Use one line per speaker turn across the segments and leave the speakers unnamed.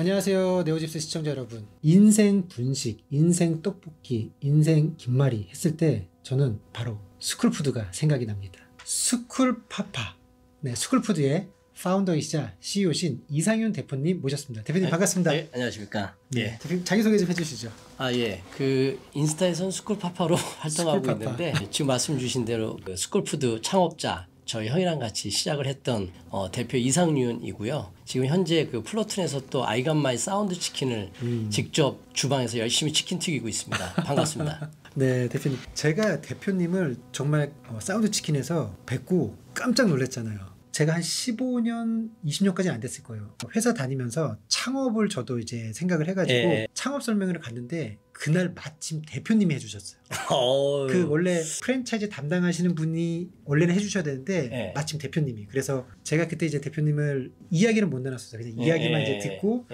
안녕하세요. 네오집스 시청자 여러분. 인생 분식, 인생 떡볶이, 인생 김말이 했을 때 저는 바로 스쿨푸드가 생각이 납니다. 스쿨파파. 네, 스쿨푸드의 파운더이시자 CEO신 이상윤 대표님 모셨습니다. 대표님 반갑습니다.
네, 안녕하십니까.
네, 대표님 자기소개 좀 해주시죠.
예. 그 인스타에서는 스쿨파파로 활동하고
스쿨파파.
있는데 지금 말씀 주신 대로 그 스쿨푸드 창업자 저희 형이랑 같이 시작을 했던 대표 이상윤이고요. 지금 현재 그 플로튼에서 또 아이간마이 사운드 치킨을 직접 주방에서 열심히 치킨 튀기고 있습니다. 반갑습니다.
네, 대표님. 제가 대표님을 정말 사운드 치킨에서 뵙고 깜짝 놀랐잖아요. 제가 한 15년, 20년까지 안 됐을 거예요. 회사 다니면서 창업을 저도 이제 생각을 해가지고
예.
창업 설명회를 갔는데 그날 마침 대표님이 해주셨어요.
어우.
그 원래 프랜차이즈 담당하시는 분이 원래는 해주셔야 되는데
예.
마침 대표님이. 그래서 제가 그때 이제 대표님을 이야기는 못 나눴어요. 그냥 이야기만 이제 듣고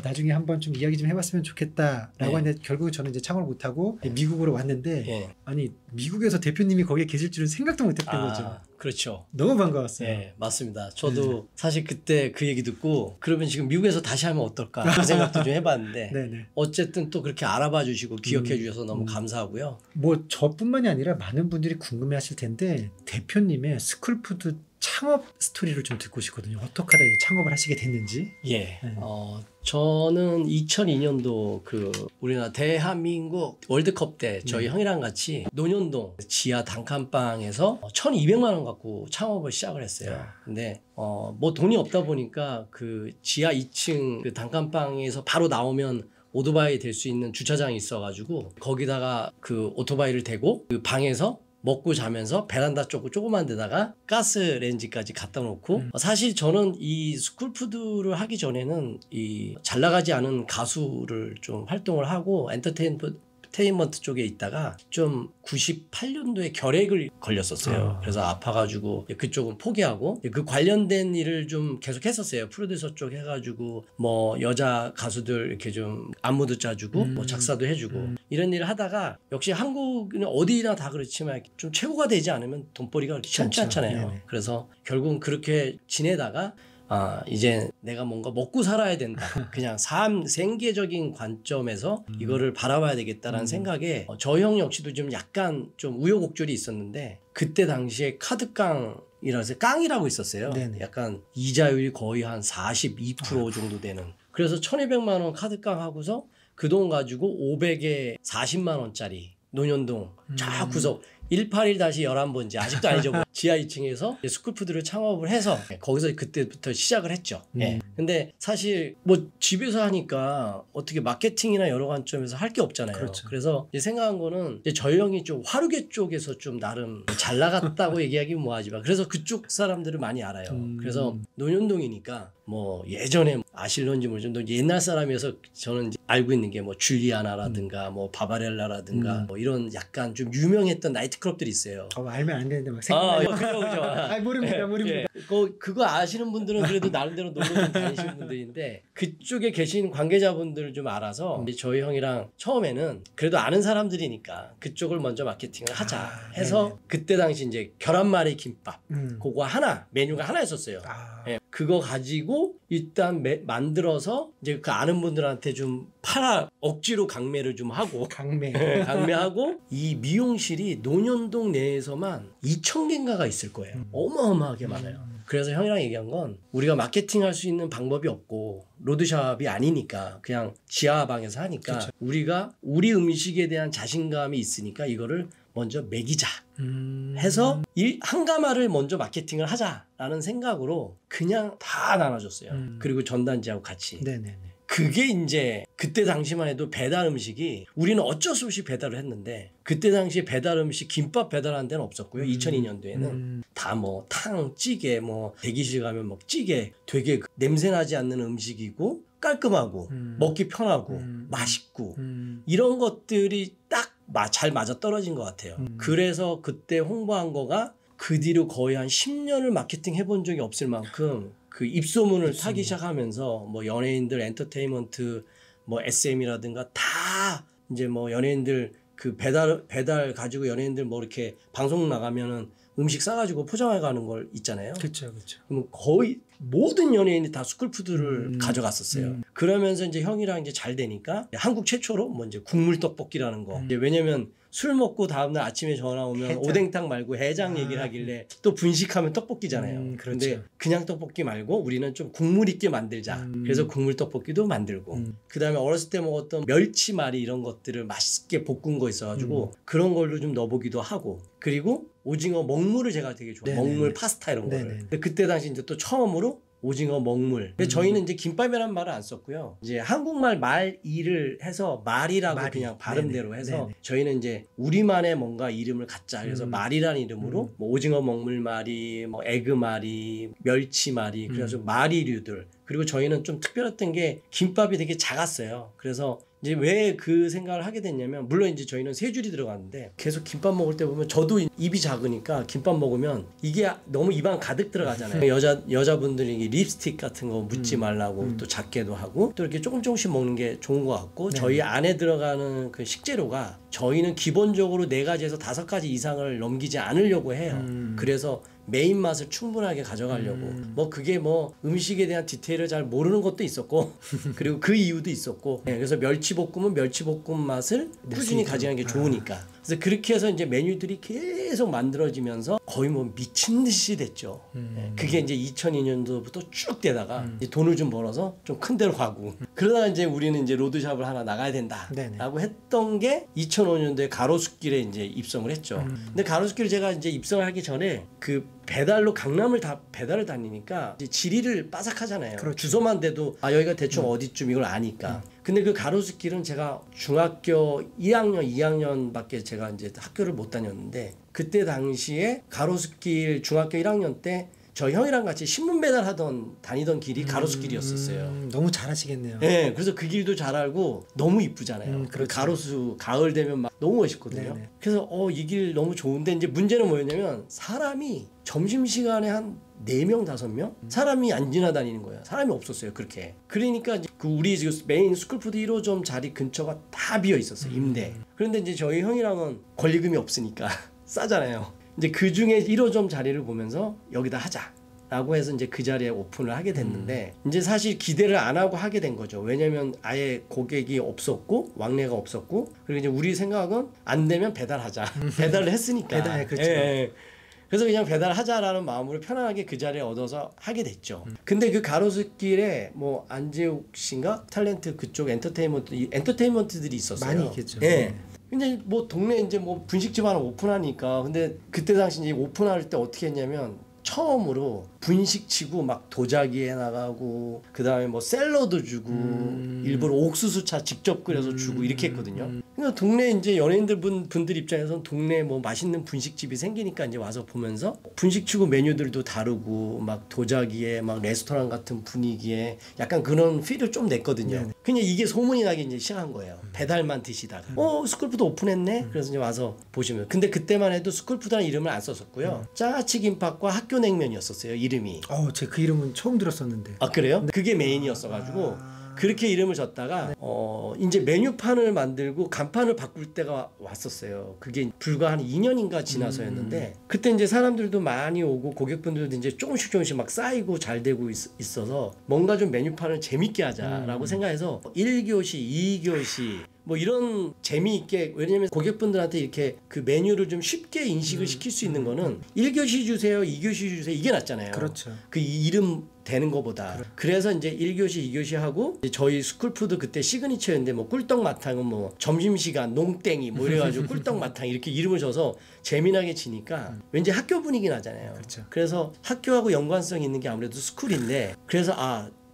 나중에 한번 좀 이야기 좀 해봤으면 좋겠다라고 했는데 결국 저는 이제 창업을 못하고 미국으로 왔는데 아니 미국에서 대표님이 거기에 계실 줄은 생각도 못했던 거죠.
그렇죠.
너무 반가웠어요.
네, 맞습니다. 저도 사실 그때 그 얘기 듣고 그러면 지금 미국에서 다시 하면 어떨까 그 생각도 좀 해봤는데
네네.
어쨌든 또 그렇게 알아봐 주시고 기억해 주셔서 너무 감사하고요.
뭐 저뿐만이 아니라 많은 분들이 궁금해하실 텐데 대표님의 스쿨푸드 창업 스토리를 좀 듣고 싶거든요. 어떻게 하다 이제 창업을 하시게 됐는지.
예. 저는 2002년도 그 우리나라 대한민국 월드컵 때 저희 형이랑 같이 논현동 지하 단칸방에서 1,200만 원 갖고 창업을 시작을 했어요. 근데 뭐 돈이 없다 보니까 그 지하 2층 그 단칸방에서 바로 나오면 오토바이 될 수 있는 주차장이 있어가지고 거기다가 그 오토바이를 대고 그 방에서 먹고 자면서 베란다 쪽 조그만 데다가 가스레인지까지 갖다 놓고 사실 저는 이 스쿨푸드를 하기 전에는 이 잘 나가지 않은 가수를 좀 활동을 하고 엔터테인먼트 쪽에 있다가 좀 98년도에 결핵을 걸렸었어요. 그래서 아파가지고 그쪽은 포기하고 그 관련된 일을 좀 계속 했었어요. 프로듀서 쪽 해가지고 뭐 여자 가수들 이렇게 좀 안무도 짜주고 뭐 작사도 해주고 이런 일을 하다가 역시 한국은 어디나 다 그렇지만 좀 최고가 되지 않으면 돈벌이가 그렇게 쉽지 않잖아요. 네네. 그래서 결국은 그렇게 지내다가 이제 내가 뭔가 먹고 살아야 된다. 그냥 생계적인 관점에서 이거를 바라봐야 되겠다라는 생각에 저 형 역시도 좀 약간 좀 우여곡절이 있었는데 그때 당시에 카드깡이라서 깡이라고 있었어요. 네네. 약간 이자율이 거의 한 42% 정도 되는. 그래서 1,200만 원 카드깡 하고서 그 돈 가지고 500에 40만 원짜리 논현동 쫙 구석 181-11번지 아직도 아니죠. 지하 2층에서 스쿨푸드를 창업을 해서 거기서 그때부터 시작을 했죠. 근데 사실 뭐 집에서 하니까 어떻게 마케팅이나 여러 관점에서 할 게 없잖아요. 그렇죠. 그래서 이제 생각한 거는 이제 저희 형이 좀 화류계 쪽에서 좀 나름 잘 나갔다고 얘기하기 뭐하지만 그래서 그쪽 사람들을 많이 알아요. 그래서 논현동이니까 뭐 예전에 아실런지 모르지만 옛날 사람이어서 저는 이제 알고 있는 게 뭐 줄리아나라든가 뭐 바바렐라라든가 뭐 이런 약간 좀 유명했던 나이트클럽들이 있어요.
알면 안 되는데 막 생각나요.
그죠.
모릅니다. 모릅니다.
그거 아시는 분들은 그래도 나름대로 놀러 좀 다니시는 분들인데 그쪽에 계신 관계자분들을 좀 알아서 저희 형이랑 처음에는 그래도 아는 사람들이니까 그쪽을 먼저 마케팅을 하자 해서 그때 당시 이제 계란말이 김밥 그거 메뉴가 하나 있었어요. 그거 가지고 일단 만들어서 이제 그 아는 분들한테 좀 억지로 강매를 좀 하고 강매하고 이 미용실이 논현동 내에서만 2,000개인가가 있을 거예요. 어마어마하게 많아요. 그래서 형이랑 얘기한 건 우리가 마케팅할 수 있는 방법이 없고 로드샵이 아니니까 그냥 지하방에서 하니까 그렇죠. 우리가 우리 음식에 대한 자신감이 있으니까 이거를 먼저 먹이자 해서 한 가마를 먼저 마케팅을 하자라는 생각으로 그냥 다 나눠줬어요. 그리고 전단지하고 같이. 네네네. 그게 이제 그때 당시만 해도 배달 음식이 우리는 어쩔 수 없이 배달을 했는데 그때 당시 배달 음식 김밥 배달하는 데는 없었고요. 2002년도에는 다 뭐 탕, 찌개 뭐 대기실 가면 뭐 찌개 되게 냄새 나지 않는 음식이고 깔끔하고 먹기 편하고 맛있고 이런 것들이 딱 잘 맞아 떨어진 것 같아요. 그래서 그때 홍보한 거가 그 뒤로 거의 한 10년을 마케팅 해본 적이 없을 만큼 그 입소문을 타기 시작하면서 뭐 연예인들 엔터테인먼트 뭐 SM이라든가 다 이제 뭐 연예인들 그 배달 가지고 연예인들 뭐 이렇게 방송 나가면은 음식 싸가지고 포장해 가는 걸 있잖아요.
그렇죠, 그렇죠.
그럼 거의 모든 연예인이 다 스쿨푸드를 가져갔었어요. 그러면서 이제 형이랑 이제 잘 되니까 한국 최초로 뭐 이제 국물 떡볶이라는 거. 이제 왜냐면 술 먹고 다음날 아침에 전화 오면
해장.
오뎅탕 말고 해장 얘기를 하길래 또 분식하면 떡볶이잖아요.
그렇죠.
근데 그냥 떡볶이 말고 우리는 좀 국물 있게 만들자. 그래서 국물 떡볶이도 만들고 그다음에 어렸을 때 먹었던 멸치말이 이런 것들을 맛있게 볶은 거 있어가지고 그런 걸로 좀 넣어보기도 하고 그리고 오징어 먹물을 제가 되게 좋아해요.
네네네.
먹물 파스타 이런 거를.
네네.
근데 그때 당시 이제 또 처음으로 오징어 먹물. 근데 저희는 이제 김밥이라는 말을 안 썼고요. 이제 한국말 말이를 해서 말이라고
말이.
그냥 발음대로
네네.
해서
네네.
저희는 이제 우리만의 뭔가 이름을 갖자. 그래서 말이라는 이름으로 뭐 오징어 먹물 말이, 뭐 에그 말이, 멸치 말이. 그래서 말이류들. 그리고 저희는 좀 특별했던 게 김밥이 되게 작았어요. 그래서 이제 왜 그 생각을 하게 됐냐면 물론 이제 저희는 세 줄이 들어갔는데 계속 김밥 먹을 때 보면 저도 입이 작으니까 김밥 먹으면 이게 너무 입안 가득 들어가잖아요. 여자분들이 이 립스틱 같은 거 묻지 말라고 또 작게도 하고 또 이렇게 조금씩 먹는 게 좋은 것 같고 저희 안에 들어가는 그 식재료가 저희는 기본적으로 4가지에서 5가지 이상을 넘기지 않으려고 해요. 그래서 메인 맛을 충분하게 가져가려고 뭐 그게 뭐 음식에 대한 디테일을 잘 모르는 것도 있었고 그리고 그 이유도 있었고 그래서 멸치볶음은 멸치볶음 맛을 꾸준히 가져가는 게 좋으니까 그래서 그렇게 해서 이제 메뉴들이 계속 만들어지면서 거의 뭐 미친 듯이 됐죠. 그게 이제 2002년도부터 쭉 되다가 이제 돈을 좀 벌어서 좀 큰 데로 가고 그러다가 이제 우리는 이제 로드샵을 하나 나가야 된다라고 했던 게 2005년도에 가로수길에 이제 입성을 했죠. 근데 가로수길 제가 이제 입성을 하기 전에 그 배달로 강남을 다 배달을 다니니까 이제 지리를 빠삭하잖아요.
그렇죠.
주소만 대도 아 여기가 대충 어디쯤 이걸 아니까. 근데 그 가로수길은 제가 중학교 1학년, 2학년밖에 제가 이제 학교를 못 다녔는데 그때 당시에 가로수길 중학교 1학년 때 저 형이랑 같이 신문 배달하던 다니던 길이 가로수길이었었어요.
너무 잘하시겠네요.
네, 그래서 그 길도 잘 알고 너무 이쁘잖아요. 그
그렇죠.
가로수 가을 되면 막 너무 멋있거든요.
네네.
그래서 이 길 너무 좋은데 이제 문제는 뭐였냐면 사람이 점심 시간에 한 4명, 5명 사람이 안 지나다니는 거예요. 사람이 없었어요. 그렇게. 그러니까 이제 그 우리 지금 메인 스쿨푸드 1호점 자리 근처가 다 비어 있었어요. 임대. 그런데 이제 저희 형이랑은 권리금이 없으니까 싸잖아요. 이제 그 중에 1호점 자리를 보면서 여기다 하자라고 해서 이제 그 자리에 오픈을 하게 됐는데 이제 사실 기대를 안 하고 하게 된 거죠. 왜냐면 아예 고객이 없었고 왕래가 없었고 그리고 이제 우리 생각은 안 되면 배달하자. 배달을 했으니까.
배달, 그렇죠.
예. 그래서 그냥 배달하자라는 마음으로 편안하게 그 자리에 얻어서 하게 됐죠. 근데 그 가로수길에 뭐 안재욱 씨인가 탤런트 그쪽 엔터테인먼트들이 있었어요.
많이 있겠죠.
예. 근데 뭐 동네 이제 뭐 분식집 하나 오픈하니까 근데 그때 당시 이제 오픈할 때 어떻게 했냐면 처음으로 분식치고 막 도자기 해나가고 그 다음에 뭐 샐러드 주고 일부러 옥수수차 직접 끓여서 주고 이렇게 했거든요. 그러니까 동네 이제 연예인들 분들 입장에서는 동네 뭐 맛있는 분식집이 생기니까 이제 와서 보면서 분식치고 메뉴들도 다르고 막 도자기에 막 레스토랑 같은 분위기에 약간 그런 필을 좀 냈거든요. 그냥 이게 소문이 나기 이제 시작한 거예요. 배달만 드시다가 스쿨푸드 오픈했네. 그래서 이제 와서 보시면 근데 그때만 해도 스쿨푸드라는 이름을 안 썼었고요. 짜가치 김밥과 학교 냉면이었었어요. 이름이.
제가 그 이름은 처음 들었었는데.
아 그래요? 그게 메인이었어가지고 그렇게 이름을 줬다가 이제 메뉴판을 만들고 간판을 바꿀 때가 왔었어요. 그게 불과 한 2년인가 지나서였는데 그때 이제 사람들도 많이 오고 고객분들도 이제 조금씩 막 쌓이고 잘 되고 있어서 뭔가 좀 메뉴판을 재밌게 하자라고 생각해서 1교시, 2교시 뭐 이런 재미있게 왜냐면 고객분들한테 이렇게 그 메뉴를 좀 쉽게 인식을 시킬 수 있는 거는 1교시 주세요, 2교시 주세요 이게 낫잖아요.
그렇죠.
그 이름 되는 거보다. 그래서 이제 1교시, 2교시 하고 저희 스쿨푸드 그때 시그니처였는데 뭐 꿀떡마탕은 뭐 점심시간 농땡이 뭐 이래가지고 꿀떡마탕 이렇게 이름을 줘서 재미나게 지니까 왠지 학교 분위기 나잖아요.
그렇죠.
그래서 학교하고 연관성 있는 게 아무래도 스쿨인데 그래서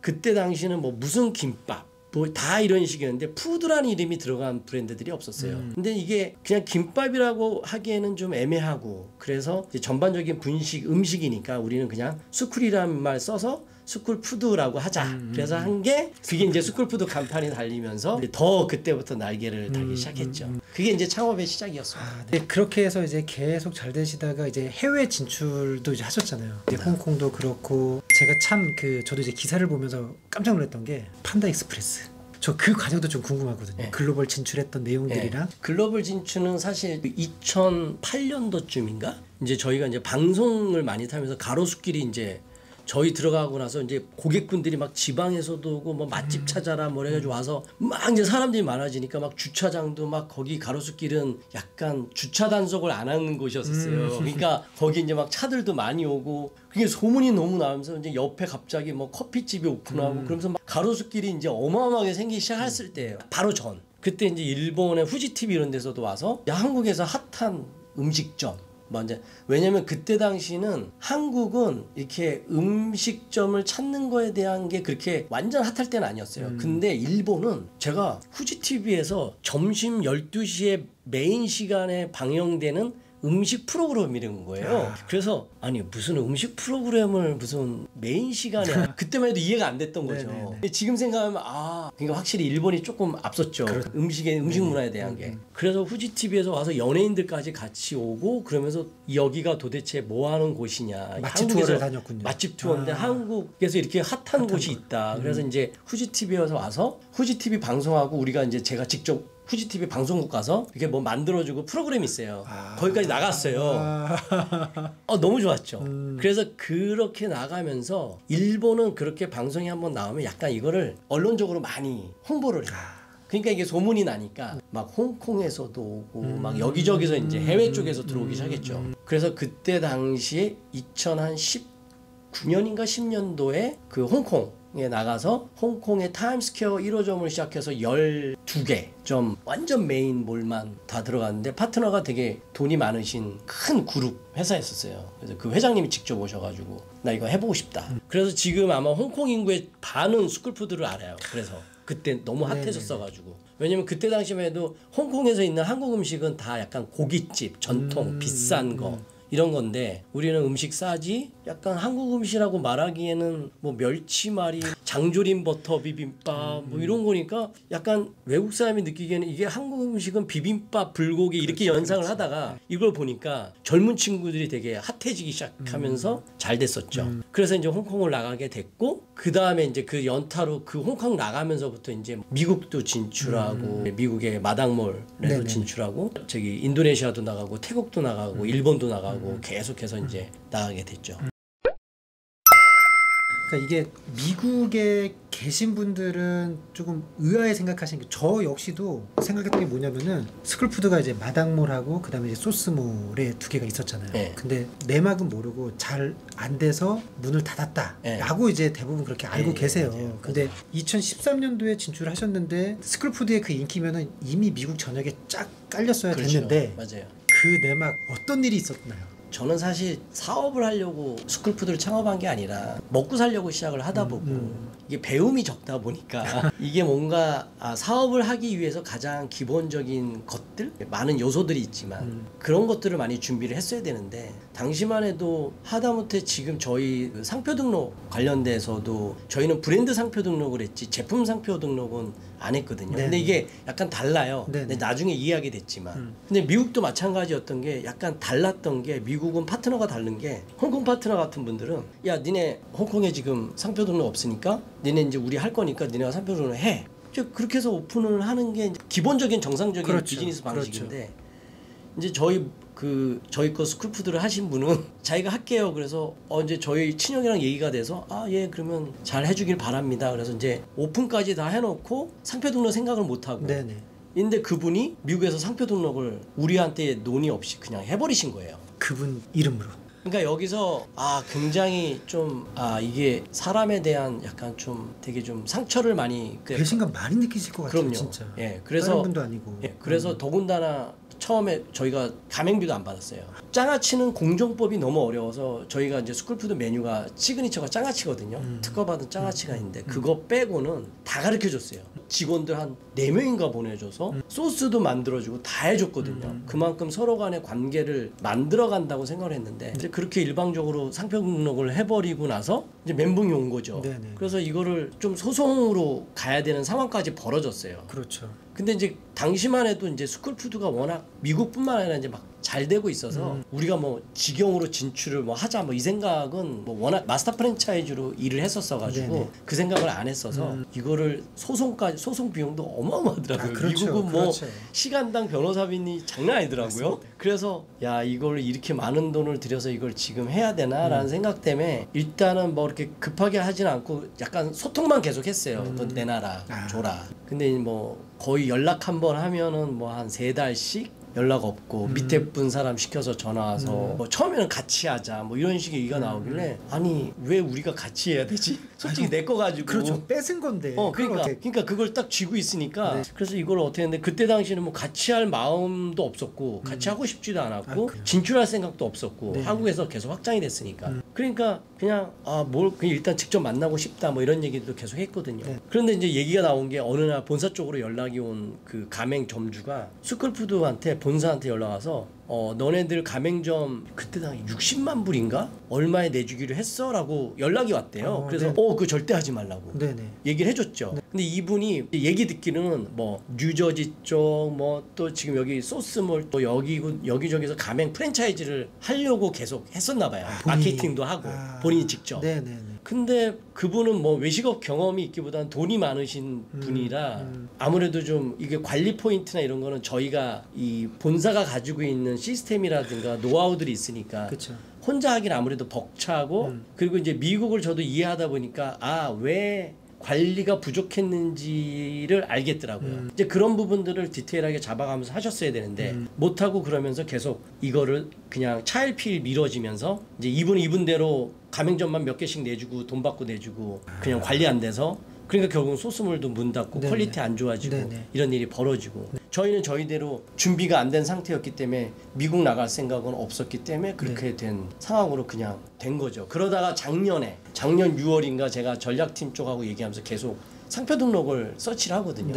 그때 당시는 뭐 무슨 김밥 뭐 다 이런 식이었는데 푸드라는 이름이 들어간 브랜드들이 없었어요. 근데 이게 그냥 김밥이라고 하기에는 좀 애매하고 그래서 이제 전반적인 분식 음식이니까 우리는 그냥 스쿨이라는 말 써서 스쿨푸드라고 하자. 그래서 한 게 그게 이제 스쿨푸드 간판이 달리면서 더 그때부터 날개를 달기 시작했죠. 그게 이제 창업의 시작이었습니다.
네, 그렇게 해서 이제 계속 잘 되시다가 이제 해외 진출도 이제 하셨잖아요. 이제 홍콩도 그렇고 제가 참 저도 이제 기사를 보면서 깜짝 놀랐던 게 판다 익스프레스. 저 그 과정도 좀 궁금하거든요.
네.
글로벌 진출했던 내용들이랑.
글로벌 진출은 사실 2008년도쯤인가 이제 저희가 이제 방송을 많이 타면서 가로수길이 이제 저희 들어가고 나서 이제 고객분들이 막 지방에서도 오고 뭐 맛집 찾아라 뭐 해가지고 와서 막 이제 사람들이 많아지니까 막 주차장도 막 거기 가로수길은 약간 주차 단속을 안 하는 곳이었어요. 그러니까 거기 이제 막 차들도 많이 오고 그게 소문이 너무 나면서 이제 옆에 갑자기 뭐 커피집이 오픈하고 그러면서 막 가로수길이 이제 어마어마하게 생기기 시작했을 때예요. 바로 전. 그때 이제 일본의 후지TV 이런 데서도 와서 야, 한국에서 핫한 음식점 먼저 왜냐면 그때 당시는 한국은 이렇게 음식점을 찾는 거에 대한 게 그렇게 완전 핫할 때는 아니었어요. 근데 일본은 제가 후지TV에서 점심 12시에 메인 시간에 방영되는 음식 프로그램이라는 거예요. 그래서 아니 무슨 음식 프로그램을 무슨 메인 시간에 그때만 해도 이해가 안 됐던 거죠. 근데 지금 생각하면 그러니까 확실히 일본이 조금 앞섰죠. 음식 문화에 대한 게. 그래서 후지TV에서 와서 연예인들까지 같이 오고 그러면서 여기가 도대체 뭐 하는 곳이냐.
맛집 투어를 다녔군요.
맛집 투어인데 한국에서 이렇게 핫한 곳이 있다. 그래서 이제 후지TV에서 와서 후지TV 방송하고 우리가 이제 제가 직접 후지TV 방송국 가서 이렇게 뭐 만들어주고 프로그램이 있어요. 거기까지 나갔어요. 너무 좋았죠. 그래서 그렇게 나가면서 일본은 그렇게 방송이 한번 나오면 약간 이거를 언론적으로 많이 홍보를 해요. 그러니까 이게 소문이 나니까 막 홍콩에서도 오고 막 여기저기서 이제 해외 쪽에서 들어오기 시작했죠. 그래서 그때 당시에 2019년인가 10년도에 그 홍콩에 나가서 홍콩의 타임스퀘어 1호점을 시작해서 12개 점 완전 메인 몰만 다 들어갔는데 파트너가 되게 돈이 많으신 큰 그룹 회사였었어요. 그래서 그 회장님이 직접 오셔가지고 나 이거 해보고 싶다. 그래서 지금 아마 홍콩 인구의 반은 스쿨푸드를 알아요. 그래서 그때 너무 핫해졌어가지고 왜냐면 그때 당시만 해도 홍콩에서 있는 한국 음식은 다 약간 고깃집 전통 비싼 거 이런 건데 우리는 음식 싸지 약간 한국 음식이라고 말하기에는 뭐 멸치말이 장조림 버터 비빔밥 뭐 이런 거니까 약간 외국 사람이 느끼기에는 이게 한국 음식은 비빔밥 불고기 이렇게 연상을 하다가 이걸 보니까 젊은 친구들이 되게 핫해지기 시작하면서 잘 됐었죠. 그래서 이제 홍콩을 나가게 됐고 그 다음에 이제 그 연타로 그 홍콩 나가면서부터 이제 미국도 진출하고 미국의 마당몰에도 진출하고 저기 인도네시아도 나가고 태국도 나가고 일본도 나가고 계속해서 이제 나가게 됐죠.
그러니까 이게 미국에 계신 분들은 조금 의아해 생각하시는 게 저 역시도 생각했던 게 뭐냐면은 스쿨푸드가 이제 마당몰하고 그다음에 이제 소스몰에 두 개가 있었잖아요.
네.
근데 내막은 모르고 잘 안 돼서 문을 닫았다라고 이제 대부분 그렇게 알고 계세요.
맞아요.
근데 2013년도에 진출하셨는데 스쿨푸드의 그 인기면은 이미 미국 전역에 쫙 깔렸어야 됐는데
맞아요.
그 내막 어떤 일이 있었나요?
저는 사실 사업을 하려고 스쿨푸드를 창업한 게 아니라 먹고 살려고 시작을 하다 보고 이게 배움이 적다 보니까 이게 뭔가 사업을 하기 위해서 가장 기본적인 것들 많은 요소들이 있지만 그런 것들을 많이 준비를 했어야 되는데 당시만 해도 하다못해 지금 저희 상표 등록 관련돼서도 저희는 브랜드 상표 등록을 했지 제품 상표 등록은 안 했거든요.
네네.
근데 이게 약간 달라요.
네네.
근데 나중에 이해하게 됐지만 근데 미국도 마찬가지였던 게 약간 달랐던 게 미국은 파트너가 다른 게 홍콩 파트너 같은 분들은 야 니네 홍콩에 지금 상표 등록 없으니까 니네 이제 우리 할 거니까 니네가 상표 등록 해. 이제 그렇게 해서 오픈을 하는 게 이제 기본적인 정상적인
그렇죠.
비즈니스 방식인데 이제 저희 거 스쿨푸드를 하신 분은 자기가 할게요. 그래서 이제 저희 친형이랑 얘기가 돼서 예 그러면 잘 해주길 바랍니다. 그래서 이제 오픈까지 다 해놓고 상표 등록 생각을 못 하고.
네네.
근데 그분이 미국에서 상표 등록을 우리한테 논의 없이 그냥 해버리신 거예요.
그분 이름으로.
그러니까 여기서 굉장히 좀 이게 사람에 대한 약간 좀 되게 좀 상처를 많이
배신감 많이 느끼실 것 같아요.
그럼요.
진짜.
예, 그래서
다른 분도 아니고.
그래서 더군다나 처음에 저희가 가맹비도 안 받았어요. 장아찌는 공정법이 너무 어려워서 저희가 이제 스쿨푸드 메뉴가 시그니처가 장아찌거든요. 특허받은 장아찌가 있는데 그거 빼고는 다 가르쳐줬어요. 직원들 한 4명인가 보내줘서 소스도 만들어주고 다 해줬거든요. 그만큼 서로 간의 관계를 만들어간다고 생각을 했는데 이제 그렇게 일방적으로 상표 등록을 해버리고 나서 이제 멘붕이 온 거죠.
네네.
그래서 이거를 좀 소송으로 가야 되는 상황까지 벌어졌어요.
그렇죠.
근데 이제 당시만 해도 이제 스쿨푸드가 워낙 미국뿐만 아니라 이제 막 잘 되고 있어서 우리가 뭐 직영으로 진출을 뭐 하자 뭐 이 생각은 뭐 워낙 마스터 프랜차이즈로 일을 했었어 가지고
네네.
그 생각을 안 했어서 이거를 소송 비용도 어마어마하더라고요.
그렇죠,
미국은 뭐
그렇죠.
시간당 변호사비니 장난 아니더라고요.
맞습니다.
그래서 야 이걸 이렇게 많은 돈을 들여서 이걸 지금 해야 되나라는 생각 때문에 일단은 뭐 이렇게 급하게 하진 않고 약간 소통만 계속 했어요. 너 내놔라, 줘라. 근데 뭐 거의 연락 한 번 하면은 뭐 한 3달씩 연락 없고 밑에 분 사람 시켜서 전화 와서 뭐 처음에는 같이 하자 뭐 이런 식의 얘기가 나오길래 아니 왜 우리가 같이 해야 되지? 솔직히 내 거 가지고
그렇죠. 뺏은 건데.
그러니까 그걸 딱 쥐고 있으니까 그래서 이걸 어떻게 했는데 그때 당시에는 뭐 같이 할 마음도 없었고 같이 하고 싶지도 않았고 진출할 생각도 없었고 한국에서 계속 확장이 됐으니까 그러니까 그냥 그냥 일단 직접 만나고 싶다 뭐 이런 얘기도 계속 했거든요. 그런데 이제 얘기가 나온 게 어느 날 본사 쪽으로 연락이 온 그 가맹점주가 스쿨푸드한테 본사한테 연락 와서 너네들 가맹점 그때 당시 60만 불인가 얼마에 내주기로 했어라고 연락이 왔대요. 그래서 그거 절대 하지 말라고 얘기를 해줬죠. 근데 이분이 얘기 듣기로는 뭐 뉴저지 쪽 뭐 또 지금 여기 소스몰 또 여기저기서 가맹 프랜차이즈를 하려고 계속 했었나 봐요. 마케팅도 하고 본인이 직접. 근데 그분은 뭐 외식업 경험이 있기보다는 돈이 많으신 분이라 아무래도 좀 이게 관리 포인트나 이런 거는 저희가 이 본사가 가지고 있는 시스템이라든가 노하우들이 있으니까
그쵸.
혼자 하기는 아무래도 벅차고 그리고 이제 미국을 저도 이해하다 보니까 왜 관리가 부족했는지를 알겠더라고요. 이제 그런 부분들을 디테일하게 잡아가면서 하셨어야 되는데 못하고 그러면서 계속 이거를 그냥 차일피일 미뤄지면서 이제 이분대로 가맹점만 몇 개씩 내주고 돈 받고 내주고 그냥 관리 안 돼서 그러니까 결국은 소스몰도 문 닫고 퀄리티 안 좋아지고 이런 일이 벌어지고 저희는 저희대로 준비가 안 된 상태였기 때문에 미국 나갈 생각은 없었기 때문에 그렇게 된 상황으로 그냥 된 거죠. 그러다가 작년 6월인가 제가 전략팀 쪽하고 얘기하면서 계속 상표 등록을 서치를 하거든요.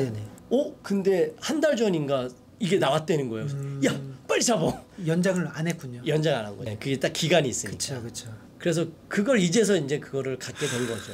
근데 한 달 전인가 이게 나왔다는 거예요. 야 빨리 잡아.
연장을 안 했군요.
연장 안 한 거예요. 그게 딱 기간이 있으니까.
그렇죠.
그래서 그걸 이제서 이제 그거를 갖게 된 거죠.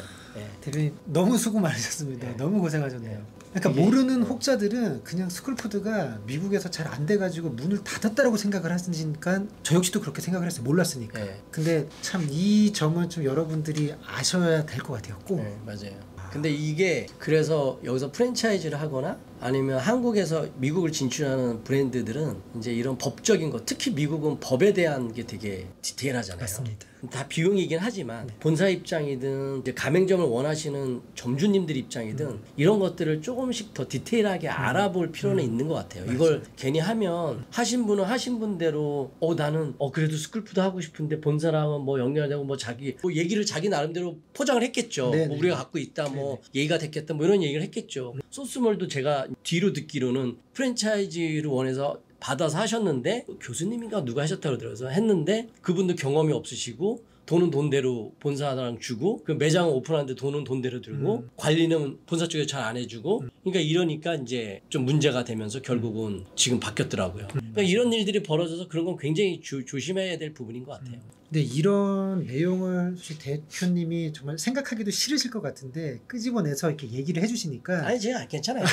대표님 너무 수고 많으셨습니다. 너무 고생하셨네요. 그러니까 모르는 혹자들은 그냥 스쿨푸드가 미국에서 잘 안 돼가지고 문을 닫았다라고 생각을 하시니까 저 역시도 그렇게 생각을 했어요. 몰랐으니까. 근데 참 이 점은 좀 여러분들이 아셔야 될 것 같아요. 꼭.
맞아요. 근데 이게 그래서 여기서 프랜차이즈를 하거나 아니면 한국에서 미국을 진출하는 브랜드들은 이제 이런 법적인 거 특히 미국은 법에 대한 게 되게 디테일하잖아요.
맞습니다.
다 비용이긴 하지만 본사 입장이든 이제 가맹점을 원하시는 점주님들 입장이든 이런 것들을 조금씩 더 디테일하게 알아볼 필요는 있는 것 같아요. 이걸 괜히 하면 하신 분은 하신 분대로 나는 그래도 스쿨푸드 하고 싶은데 본사랑은 뭐 연결되고 뭐 자기 뭐 얘기를 자기 나름대로 포장을 했겠죠. 뭐 우리가 갖고 있다 뭐 얘기가 됐겠다 뭐 이런 얘기를 했겠죠. 소스몰도 제가 뒤로 듣기로는 프랜차이즈를 원해서 받아서 하셨는데 교수님인가 누가 하셨다고 들어서 했는데 그분도 경험이 없으시고 돈은 돈대로 본사랑 주고 그 매장 오픈하는데 돈은 돈대로 들고 관리는 본사 쪽에 잘 안 해주고 그러니까 이러니까 이제 좀 문제가 되면서 결국은 지금 바뀌었더라고요. 그러니까 이런 일들이 벌어져서 그런 건 굉장히 조심해야 될 부분인 것 같아요.
근데 이런 내용을 사실 대표님이 정말 생각하기도 싫으실 것 같은데 끄집어내서 이렇게 얘기를 해주시니까
아니 제가 괜찮아요.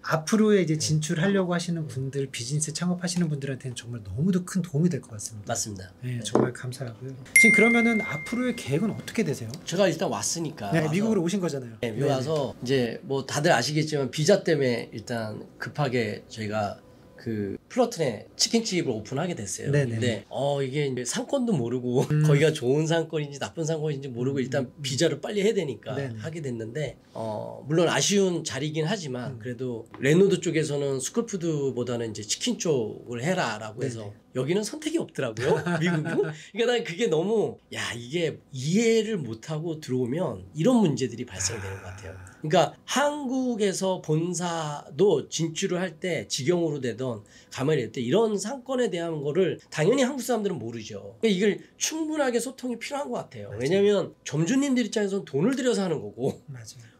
앞으로의 이제 진출하려고 하시는 분들 비즈니스 창업하시는 분들한테는 정말 너무도 큰 도움이 될 것 같습니다.
맞습니다.
정말 감사하고요. 지금 그러면은 앞으로의 계획은 어떻게 되세요?
제가 일단 왔으니까
미국으로 오신 거잖아요.
미국 와서 이제 뭐 다들 아시겠지만 비자 때문에 일단 급하게 저희가 그 플러튼에 치킨집을 오픈하게 됐어요. 근데 이게 이제 상권도 모르고 거기가 좋은 상권인지 나쁜 상권인지 모르고 일단 비자를 빨리 해야 되니까 하게 됐는데 물론 아쉬운 자리이긴 하지만 그래도 레노드 쪽에서는 스쿨푸드보다는 이제 치킨 쪽을 해라라고 해서 여기는 선택이 없더라고요. 미국은. 그러니까 난 그게 너무 이게 이해를 못하고 들어오면 이런 문제들이 발생되는 것 같아요. 그러니까 한국에서 본사도 진출을 할 때 직영으로 되던 가만히 될 때 이런 상권에 대한 거를 당연히 한국 사람들은 모르죠. 그러니까 이걸 충분하게 소통이 필요한 것 같아요. 왜냐하면 점주님들 입장에서는 돈을 들여서 하는 거고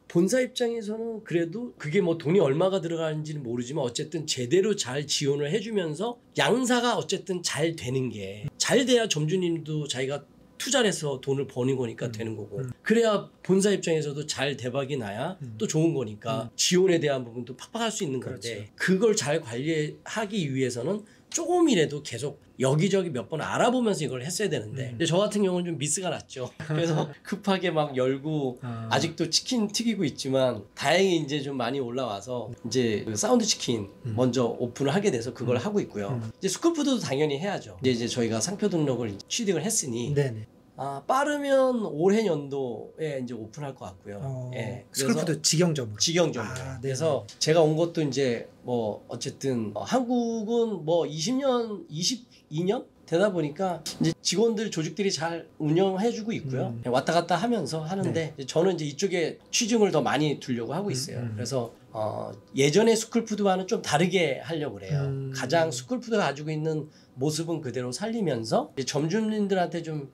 본사 입장에서는 그래도 그게 뭐 돈이 얼마가 들어가는지는 모르지만 어쨌든 제대로 잘 지원을 해주면서 양사가 어쨌든 잘 되는 게 잘 돼야 점주님도 자기가 투자를 해서 돈을 버는 거니까 되는 거고 그래야 본사 입장에서도 잘 대박이 나야 또 좋은 거니까 지원에 대한 부분도 팍팍할 수 있는 건데 그걸 잘 관리하기 위해서는 조금이라도 계속 여기저기 몇 번 알아보면서 이걸 했어야 되는데 근데 저 같은 경우는 좀 미스가 났죠. 그래서 급하게 막 열고 아직도 치킨 튀기고 있지만 다행히 이제 좀 많이 올라와서 이제 그 사운드 치킨 먼저 오픈을 하게 돼서 그걸 하고 있고요. 이제 스쿨푸드도 당연히 해야죠. 이제 저희가 상표 등록을 취득을 했으니
네네.
빠르면 올해 연도에 이제 오픈할 것 같고요. 예, 그래서
스쿨푸드 직영점으로.
직영점으로.
네.
그래서 제가 온 것도 이제 뭐 어쨌든 한국은 뭐 20년, 22년 되다 보니까 이제 직원들 조직들이 잘 운영해주고 있고요. 왔다 갔다 하면서 하는데 이제 저는 이제 이쪽에 취중을 더 많이 두려고 하고 있어요. 그래서 예전의 스쿨푸드와는 좀 다르게 하려고 그래요. 가장 스쿨푸드가 가지고 있는 모습은 그대로 살리면서 이제 점주님들한테 좀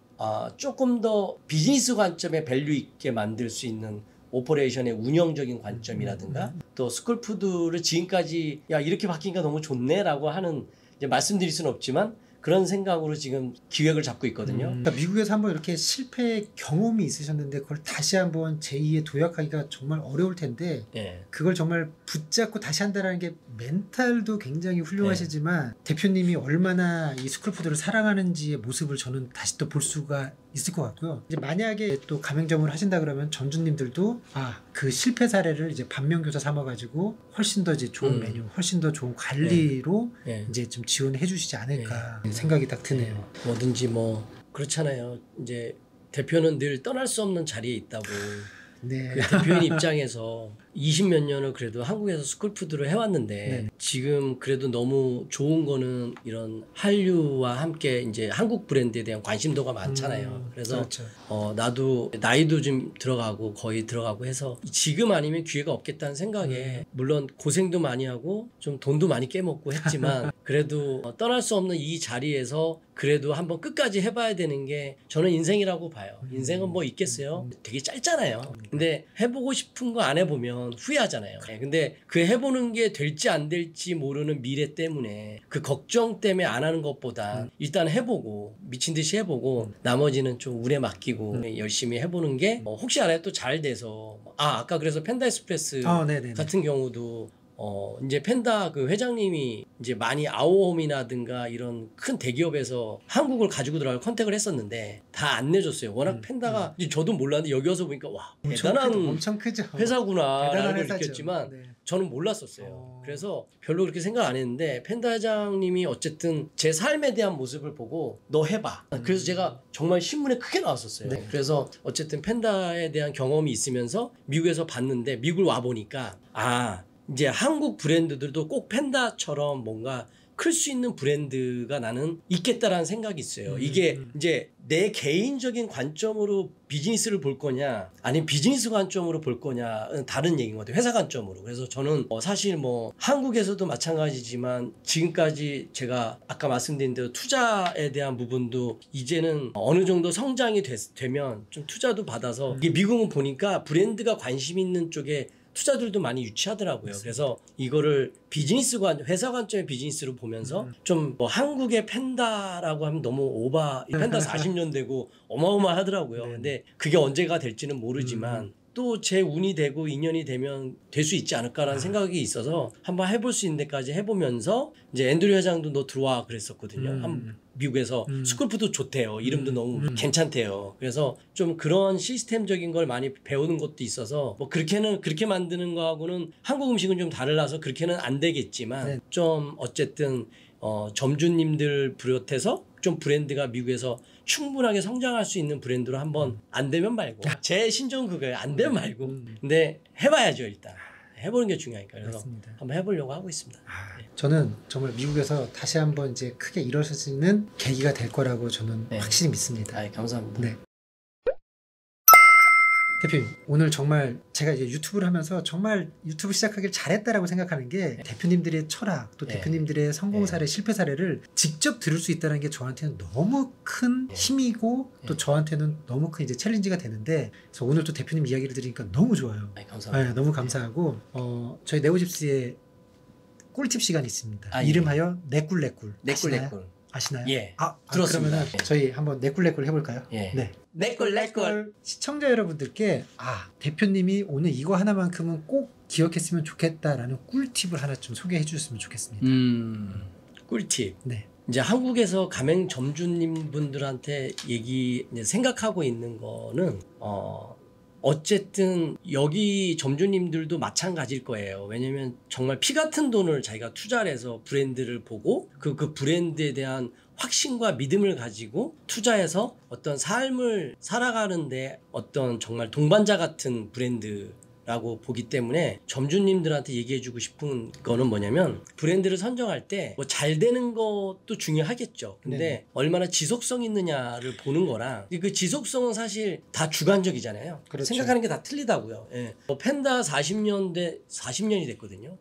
조금 더 비즈니스 관점에 밸류 있게 만들 수 있는 오퍼레이션의 운영적인 관점이라든가 또 스쿨푸드를 지금까지 야 이렇게 바뀌니까 너무 좋네라고 하는 이제 말씀드릴 수는 없지만 그런 생각으로 지금 기획을 잡고 있거든요.
그러니까 미국에서 한번 이렇게 실패 경험이 있으셨는데 그걸 다시 한번 제2의 도약하기가 정말 어려울 텐데
예.
그걸 정말 붙잡고 다시 한다는 게 멘탈도 굉장히 훌륭하시지만 대표님이 얼마나 이 스쿨푸드를 사랑하는지의 모습을 저는 다시 또 볼 수가 있을 것 같고요. 이제 만약에 또 가맹점을 하신다 그러면 점주님들도 그 실패 사례를 이제 반면교사 삼아가지고 훨씬 더 이제 좋은 메뉴, 훨씬 더 좋은 관리로 이제 좀 지원해 주시지 않을까 생각이 딱 드네요.
뭐든지 뭐 그렇잖아요. 이제 대표는 늘 떠날 수 없는 자리에 있다고.
네.
그 대표인 입장에서 20몇 년을 그래도 한국에서 스쿨푸드를 해왔는데 지금 그래도 너무 좋은 거는 이런 한류와 함께 이제 한국 브랜드에 대한 관심도가 많잖아요. 그래서
그렇죠.
나도 나이도 좀 들어가고 거의 들어가고 해서 지금 아니면 기회가 없겠다는 생각에 물론 고생도 많이 하고 좀 돈도 많이 깨먹고 했지만 그래도 떠날 수 없는 이 자리에서 그래도 한번 끝까지 해봐야 되는 게 저는 인생이라고 봐요. 인생은 뭐 있겠어요? 되게 짧잖아요. 근데 해보고 싶은 거 안 해보면 후회하잖아요. 근데 그 해보는 게 될지 안 될지 모르는 미래 때문에 그 걱정 때문에 안 하는 것보다 일단 해보고 미친 듯이 해보고 나머지는 좀 운에 맡기고 열심히 해보는 게 혹시 알아요? 또 잘 돼서 아까 그래서 펜다 에스프레스 같은 경우도 이제 펜다 그 회장님이 이제 많이 아오홈이라든가 이런 큰 대기업에서 한국을 가지고 들어갈 컨택을 했었는데 다 안 내줬어요. 워낙 펜다가 이제 저도 몰랐는데 여기 와서 보니까 와 대단한
엄청 크죠.
회사구나라는 걸
회사죠.
느꼈지만
네.
저는 몰랐었어요. 그래서 별로 그렇게 생각 안 했는데 펜다 회장님이 어쨌든 제 삶에 대한 모습을 보고 너 해봐. 그래서 제가 정말 신문에 크게 나왔었어요. 그래서 어쨌든 펜다에 대한 경험이 있으면서 미국에서 봤는데 미국을 와 보니까 이제 한국 브랜드들도 꼭 펜다처럼 뭔가 클 수 있는 브랜드가 나는 있겠다라는 생각이 있어요. 이게 이제 내 개인적인 관점으로 비즈니스를 볼 거냐 아니면 비즈니스 관점으로 볼 거냐는 다른 얘기인 것 같아요. 회사 관점으로. 그래서 저는 사실 뭐 한국에서도 마찬가지지만 지금까지 제가 아까 말씀드린 대로 투자에 대한 부분도 이제는 어느 정도 성장이 되면 좀 투자도 받아서 이게 미국은 보니까 브랜드가 관심 있는 쪽에 투자들도 많이 유치하더라고요. 그래서 이거를 회사 관점의 비즈니스로 보면서 좀 뭐 한국의 펜다라고 하면 너무 펜다 40년 되고 어마어마하더라고요. 근데 그게 언제가 될지는 모르지만 또 제 운이 되고 인연이 되면 될 수 있지 않을까라는 생각이 있어서 한번 해볼 수 있는 데까지 해보면서 이제 앤드류 회장도 너 들어와 그랬었거든요. 미국에서 스쿨푸드 좋대요. 이름도 너무 괜찮대요. 그래서 좀 그런 시스템적인 걸 많이 배우는 것도 있어서 뭐 그렇게 만드는 거하고는 한국 음식은 좀 달라서 그렇게는 안 되겠지만 좀 어쨌든 점주님들 비롯해서 좀 브랜드가 미국에서 충분하게 성장할 수 있는 브랜드로 한번 안 되면 말고 제 신조는 그거예요. 안 되면 말고 근데 해봐야죠. 일단 해보는 게 중요하니까 그래서
맞습니다.
한번 해보려고 하고 있습니다.
저는 정말 미국에서 다시 한번 이제 크게 일어설 수 있는 계기가 될 거라고 저는 확실히 믿습니다.
감사합니다.
네. 대표님 오늘 정말 제가 이제 유튜브를 하면서 정말 유튜브 시작하길 잘했다라고 생각하는 게 대표님들의 철학 또 대표님들의 성공 사례 실패 사례를 직접 들을 수 있다는 게 저한테는 너무 큰 힘이고 또 저한테는 너무 큰 이제 챌린지가 되는데 그래서 오늘 또 대표님 이야기를 들으니까 너무 좋아요.
감사합니다.
너무 감사하고 저희 네오집스의 꿀팁 시간이 있습니다. 이름하여 내꿀.
내꿀.
아시나요?
예.
들었습니다. 그러면
예.
저희 한번 내꿀내꿀 해볼까요?
예.
네.
내꿀.
시청자 여러분들께 대표님이 오늘 이거 하나만큼은 꼭 기억했으면 좋겠다라는 꿀팁을 하나 좀 소개해 주셨으면 좋겠습니다.
꿀팁.
네.
이제 한국에서 가맹 점주님 분들한테 이제 생각하고 있는 거는 어쨌든 여기 점주님들도 마찬가지일 거예요. 왜냐면 정말 피 같은 돈을 자기가 투자를 해서 브랜드를 보고 그 브랜드에 대한 확신과 믿음을 가지고 투자해서 어떤 삶을 살아가는데 어떤 정말 동반자 같은 브랜드라고 보기 때문에 점주님들한테 얘기해주고 싶은 거는 뭐냐면 브랜드를 선정할 때 뭐 잘 되는 것도 중요하겠죠. 근데
네.
얼마나 지속성 있느냐를 보는 거랑 그 지속성은 사실 다 주관적이잖아요.
그렇죠.
생각하는 게 다 틀리다고요. 예. 펜다 40년이 됐거든요.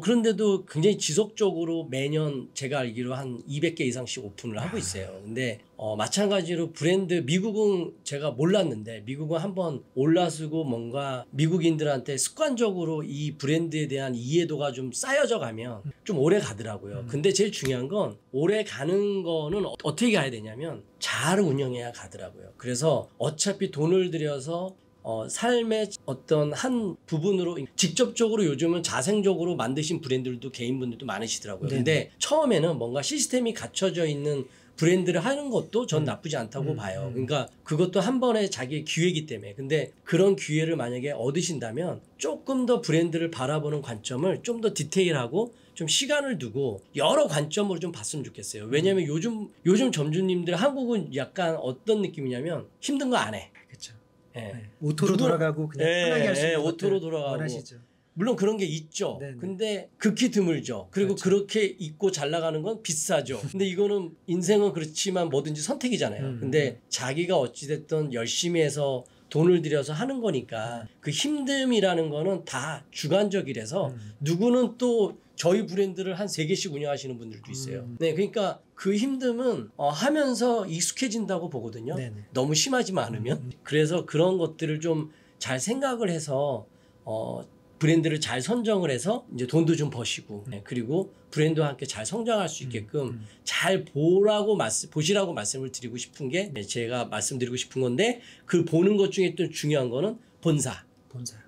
그런데도 굉장히 지속적으로 매년 제가 알기로 한 200개 이상씩 오픈을 하고 있어요. 근데 마찬가지로 브랜드 미국은 제가 몰랐는데 미국은 한번 올라서고 뭔가 미국인들한테 습관적으로 이 브랜드에 대한 이해도가 좀 쌓여져 가면 좀 오래 가더라고요. 근데 제일 중요한 건 오래 가는 거는 어떻게 가야 되냐면 잘 운영해야 가더라고요. 그래서 어차피 돈을 들여서 삶의 어떤 한 부분으로 직접적으로 요즘은 자생적으로 만드신 브랜드들도 개인분들도 많으시더라고요.
네.
근데 처음에는 뭔가 시스템이 갖춰져 있는 브랜드를 하는 것도 전 나쁘지 않다고 봐요. 그러니까 그것도 한 번의 자기의 기회이기 때문에. 근데 그런 기회를 만약에 얻으신다면 조금 더 브랜드를 바라보는 관점을 좀 더 디테일하고 좀 시간을 두고 여러 관점으로 좀 봤으면 좋겠어요. 왜냐면 요즘 점주님들 한국은 약간 어떤 느낌이냐면 힘든 거 안 해.
그렇죠.
예.
네. 오토로 돌아가고 그냥 편하게 할 수 있는
오토로
것들
돌아가고.
원하시죠.
물론 그런 게 있죠.
네네.
근데 극히 드물죠. 그리고
그렇죠.
그렇게 입고 잘 나가는 건 비싸죠. 근데 이거는 인생은 그렇지만 뭐든지 선택이잖아요. 근데 자기가 어찌됐든 열심히 해서 돈을 들여서 하는 거니까 그 힘듦이라는 거는 다 주관적이라서 누구는 또 저희 브랜드를 한 3개씩 운영하시는 분들도 있어요. 네, 그러니까 그 힘듦은 하면서 익숙해진다고 보거든요.
네네.
너무 심하지만 않으면. 그래서 그런 것들을 좀 잘 생각을 해서 브랜드를 잘 선정을 해서 이제 돈도 좀 버시고 그리고 브랜드와 함께 잘 성장할 수 있게끔 잘 보시라고 말씀을 드리고 싶은 게 제가 말씀드리고 싶은 건데 그 보는 것 중에 또 중요한 거는 본사.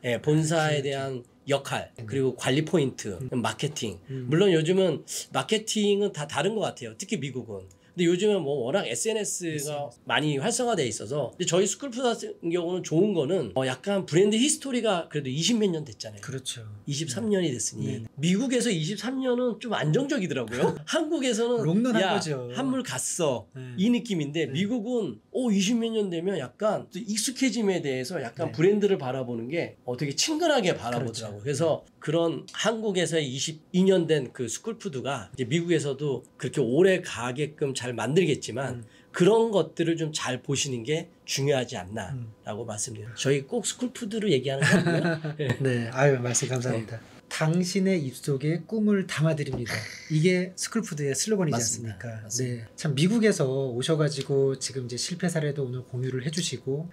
예, 본사에 대한 역할 그리고 관리 포인트, 마케팅. 물론 요즘은 마케팅은 다 다른 것 같아요. 특히 미국은. 근데 요즘은 뭐 워낙 SNS가 많이 활성화되어 있어서 근데 저희 스쿨푸드 같은 경우는 좋은 거는 약간 브랜드 히스토리가 그래도 20몇 년 됐잖아요.
그렇죠.
23년이 됐으니
네네.
미국에서 23년은 좀 안정적이더라고요. 한국에서는
롱런한 거죠.
한물 갔어
네.
이 느낌인데 미국은 20몇 년 되면 약간 또 익숙해짐에 대해서 약간
네.
브랜드를 바라보는 게 되게 친근하게 바라보더라고요. 그래서 그런 한국에서의 22년 된 그 스쿨푸드가 이제 미국에서도 그렇게 오래 가게끔 잘 만들겠지만 그런 것들을 좀 잘 보시는 게 중요하지 않나라고 말씀드려요. 저희 꼭 스쿨푸드로 얘기하는 거고요.
네, 아유 말씀 감사합니다. 당신의 입속에 꿈을 담아드립니다. 이게 스쿨푸드의 슬로건이지
맞습니다.
않습니까?
맞습니다.
네, 참 미국에서 오셔가지고 지금 이제 실패 사례도 오늘 공유를 해주시고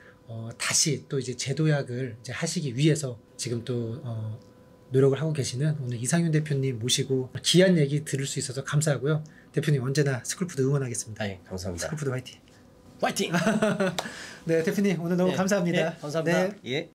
다시 또 이제 재도약을 이제 하시기 위해서 지금 또 노력을 하고 계시는 오늘 이상윤 대표님 모시고 귀한 얘기 들을 수 있어서 감사하고요. 대표님 언제나 스쿨푸드 응원하겠습니다.
네, 감사합니다.
스쿨푸드 화이팅!
화이팅!
네, 대표님 오늘 너무
네,
감사합니다.
네, 감사합니다.
네.
예.